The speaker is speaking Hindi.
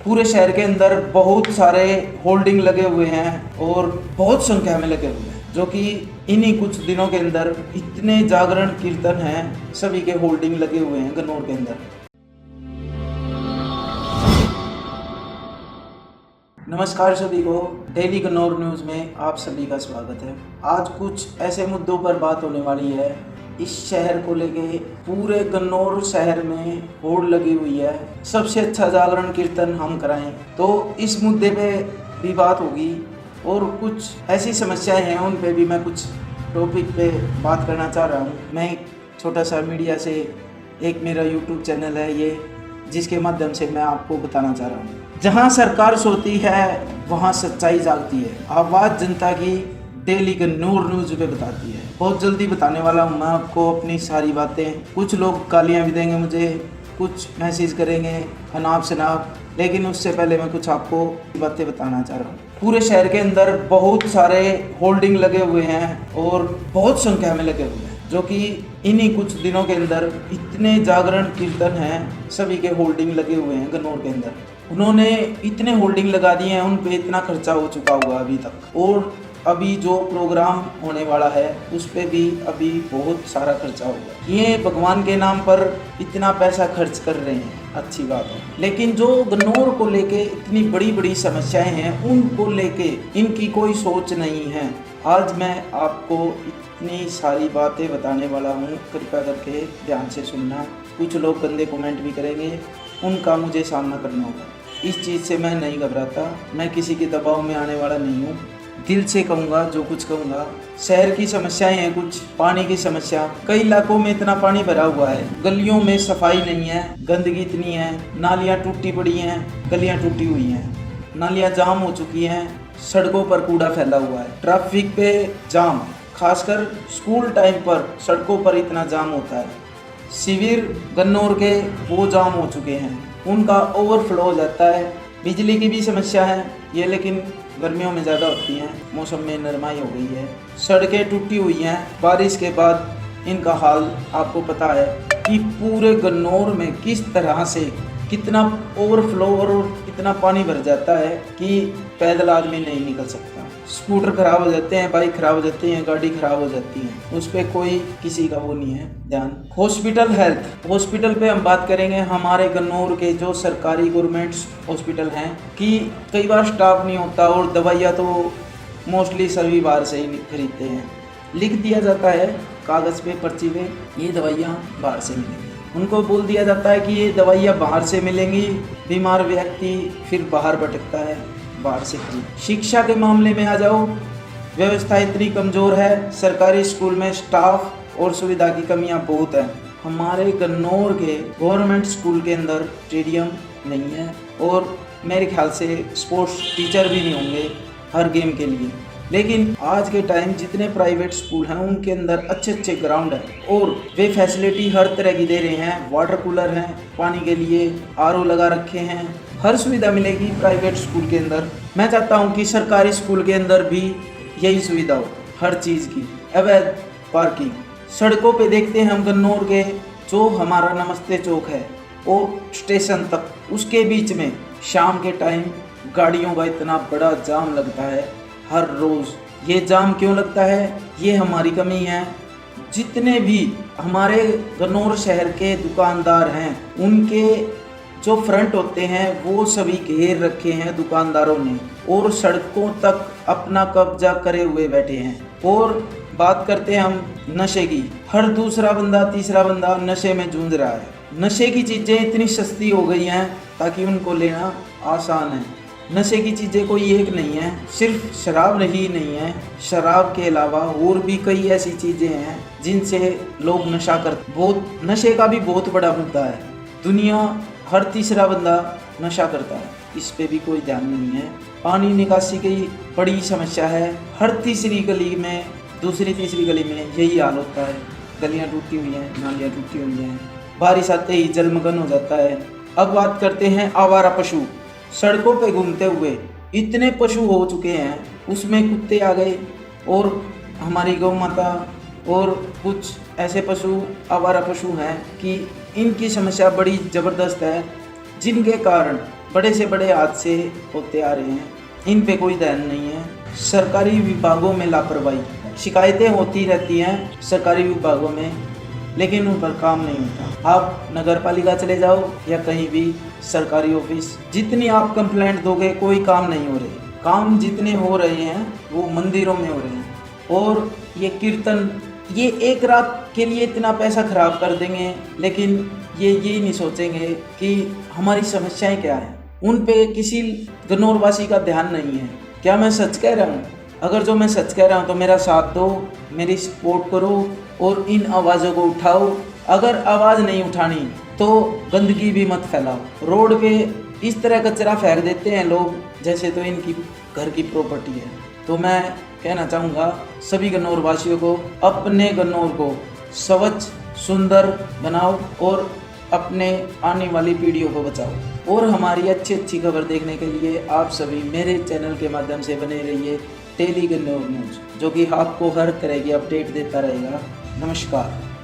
पूरे शहर के अंदर बहुत सारे होल्डिंग लगे हुए हैं और बहुत संख्या में लगे हुए हैं, जो कि इन्हीं कुछ दिनों के अंदर इतने जागरण कीर्तन हैं, सभी के होल्डिंग लगे हुए हैं गन्नौर के अंदर। नमस्कार सभी को, डेली गन्नौर न्यूज़ में आप सभी का स्वागत है। आज कुछ ऐसे मुद्दों पर बात होने वाली है। इस शहर को लेके पूरे गन्नौर शहर में होड़ लगी हुई है, सबसे अच्छा जागरण कीर्तन हम कराएं, तो इस मुद्दे पे भी बात होगी। और कुछ ऐसी समस्याएं हैं, उन पे भी मैं कुछ टॉपिक पे बात करना चाह रहा हूँ। मैं एक छोटा सा मीडिया से, एक मेरा यूट्यूब चैनल है ये, जिसके माध्यम से मैं आपको बताना चाह रहा हूँ। जहाँ सरकार सोती है वहाँ सच्चाई जागती है। आवाज़ जनता की डेली गन्नौर न्यूज़ पे बताती है। बहुत जल्दी बताने वाला हूँ मैं आपको अपनी सारी बातें। कुछ लोग गालियाँ भी देंगे मुझे, कुछ मैसेज करेंगे अनाप शनाप, लेकिन उससे पहले मैं कुछ आपको बातें बताना चाह रहा हूँ। पूरे शहर के अंदर बहुत सारे होल्डिंग लगे हुए हैं और बहुत संख्या में लगे हुए हैं, जो कि इन्हीं कुछ दिनों के अंदर इतने जागरण कीर्तन हैं, सभी के होल्डिंग लगे हुए हैं गन्नौर के अंदर। उन्होंने इतने होल्डिंग लगा दिए हैं, उन पे इतना खर्चा हो चुका हुआ अभी तक, और अभी जो प्रोग्राम होने वाला है उस पे भी अभी बहुत सारा खर्चा होगा। ये भगवान के नाम पर इतना पैसा खर्च कर रहे हैं, अच्छी बात है, लेकिन जो गन्नौर को लेके इतनी बड़ी बड़ी समस्याएं हैं, उनको लेके इनकी कोई सोच नहीं है। आज मैं आपको इतनी सारी बातें बताने वाला हूँ, कृपया करके ध्यान से सुनना। कुछ लोग गंदे कमेंट भी करेंगे, उनका मुझे सामना करना होगा। इस चीज़ से मैं नहीं घबराता, मैं किसी के दबाव में आने वाला नहीं हूँ। दिल से कहूँगा जो कुछ कहूँगा। शहर की समस्याएं हैं, कुछ पानी की समस्या, कई इलाकों में इतना पानी भरा हुआ है, गलियों में सफाई नहीं है, गंदगी इतनी है, नालियाँ टूटी पड़ी हैं, गलियाँ टूटी हुई हैं, नालियाँ जाम हो चुकी हैं, सड़कों पर कूड़ा फैला हुआ है, ट्रैफिक पे जाम, खासकर स्कूल टाइम पर सड़कों पर इतना जाम होता है। शिविर गन्नौर के वो जाम हो चुके हैं, उनका ओवरफ्लो हो जाता है। बिजली की भी समस्या है ये, लेकिन गर्मियों में ज़्यादा होती हैं, मौसम में नरमाई हो गई है। सड़कें टूटी हुई हैं, बारिश के बाद इनका हाल आपको पता है कि पूरे गन्नौर में किस तरह से कितना ओवरफ्लो और कितना पानी भर जाता है कि पैदल आदमी नहीं निकल सकता। स्कूटर खराब हो जाते हैं, बाइक खराब हो जाती हैं, गाड़ी खराब हो जाती है, उस पर कोई किसी का वो नहीं है ध्यान। हॉस्पिटल, हेल्थ हॉस्पिटल पे हम बात करेंगे। हमारे गन्नौर के जो सरकारी गवर्नमेंट हॉस्पिटल हैं कि कई बार स्टाफ नहीं होता और दवाइयाँ तो मोस्टली सभी बाहर से ही खरीदते हैं। लिख दिया जाता है कागज़ पे, पर्ची पे, ये दवाइयाँ बाहर से मिलेंगी। उनको बोल दिया जाता है कि ये दवाइयाँ बाहर से मिलेंगी। बीमार व्यक्ति फिर बाहर भटकता है, बाहर से खरीद। शिक्षा के मामले में आ जाओ, व्यवस्था इतनी कमज़ोर है, सरकारी स्कूल में स्टाफ और सुविधा की कमियां बहुत हैं। हमारे गन्नौर के गवर्नमेंट स्कूल के अंदर स्टेडियम नहीं है और मेरे ख्याल से स्पोर्ट्स टीचर भी नहीं होंगे हर गेम के लिए। लेकिन आज के टाइम जितने प्राइवेट स्कूल हैं उनके अंदर अच्छे अच्छे ग्राउंड हैं और वे फैसिलिटी हर तरह की दे रहे हैं। वाटर कूलर हैं, पानी के लिए आरओ लगा रखे हैं, हर सुविधा मिलेगी प्राइवेट स्कूल के अंदर। मैं चाहता हूं कि सरकारी स्कूल के अंदर भी यही सुविधा हो हर चीज़ की। अवैध पार्किंग, सड़कों पे देखते हैं हम गन्नौर के, जो हमारा नमस्ते चौक है और स्टेशन तक, उसके बीच में शाम के टाइम गाड़ियों का इतना बड़ा जाम लगता है हर रोज़। ये जाम क्यों लगता है? ये हमारी कमी है। जितने भी हमारे गन्नौर शहर के दुकानदार हैं, उनके जो फ्रंट होते हैं वो सभी घेर रखे हैं दुकानदारों ने और सड़कों तक अपना कब्जा करे हुए बैठे हैं। और बात करते हैं हम नशे की, हर दूसरा बंदा तीसरा बंदा नशे में जूझ रहा है। नशे की चीज़ें इतनी सस्ती हो गई हैं ताकि उनको लेना आसान है। नशे की चीज़ें कोई एक नहीं है, सिर्फ शराब ही नहीं है, शराब के अलावा और भी कई ऐसी चीज़ें हैं जिनसे लोग नशा करते। बहुत नशे का भी बहुत बड़ा मुद्दा है, दुनिया हर तीसरा बंदा नशा करता है, इस पे भी कोई ध्यान नहीं है। पानी निकासी की बड़ी समस्या है, हर तीसरी गली में, दूसरी तीसरी गली में यही हाल होता है। गलियाँ टूटी हुई हैं, नालियाँ टूटी हुई हैं, बारिश आते ही जलमग्न हो जाता है। अब बात करते हैं आवारा पशु। सड़कों पे घूमते हुए इतने पशु हो चुके हैं, उसमें कुत्ते आ गए और हमारी गौ माता और कुछ ऐसे पशु आवारा पशु हैं कि इनकी समस्या बड़ी ज़बरदस्त है। जिनके कारण बड़े से बड़े हादसे होते आ रहे हैं। इन पे कोई ध्यान नहीं है। सरकारी विभागों में लापरवाही, शिकायतें होती रहती हैं सरकारी विभागों में, लेकिन उन पर काम नहीं होता। आप नगर पालिका चले जाओ या कहीं भी सरकारी ऑफिस, जितनी आप कंप्लेंट दोगे कोई काम नहीं हो रहे। काम जितने हो रहे हैं वो मंदिरों में हो रहे हैं। और ये कीर्तन, ये एक रात के लिए इतना पैसा खराब कर देंगे, लेकिन ये नहीं सोचेंगे कि हमारी समस्याएं क्या हैं। उन पे किसी गन्नौर वासी का ध्यान नहीं है। क्या मैं सच कह रहा हूँ? अगर जो मैं सच कह रहा हूँ तो मेरा साथ दो, मेरी सपोर्ट करो और इन आवाज़ों को उठाओ। अगर आवाज़ नहीं उठानी तो गंदगी भी मत फैलाओ। रोड पे इस तरह कचरा फेंक देते हैं लोग जैसे तो इनकी घर की प्रॉपर्टी है। तो मैं कहना चाहूँगा सभी गन्नौर वासियों को, अपने गन्नौर को स्वच्छ सुंदर बनाओ और अपने आने वाली पीढ़ियों को बचाओ। और हमारी अच्छी खबर देखने के लिए आप सभी मेरे चैनल के माध्यम से बने रहिए डेली गन्नौर न्यूज़, जो कि आपको हर तरह की अपडेट देता रहेगा। नमस्कार।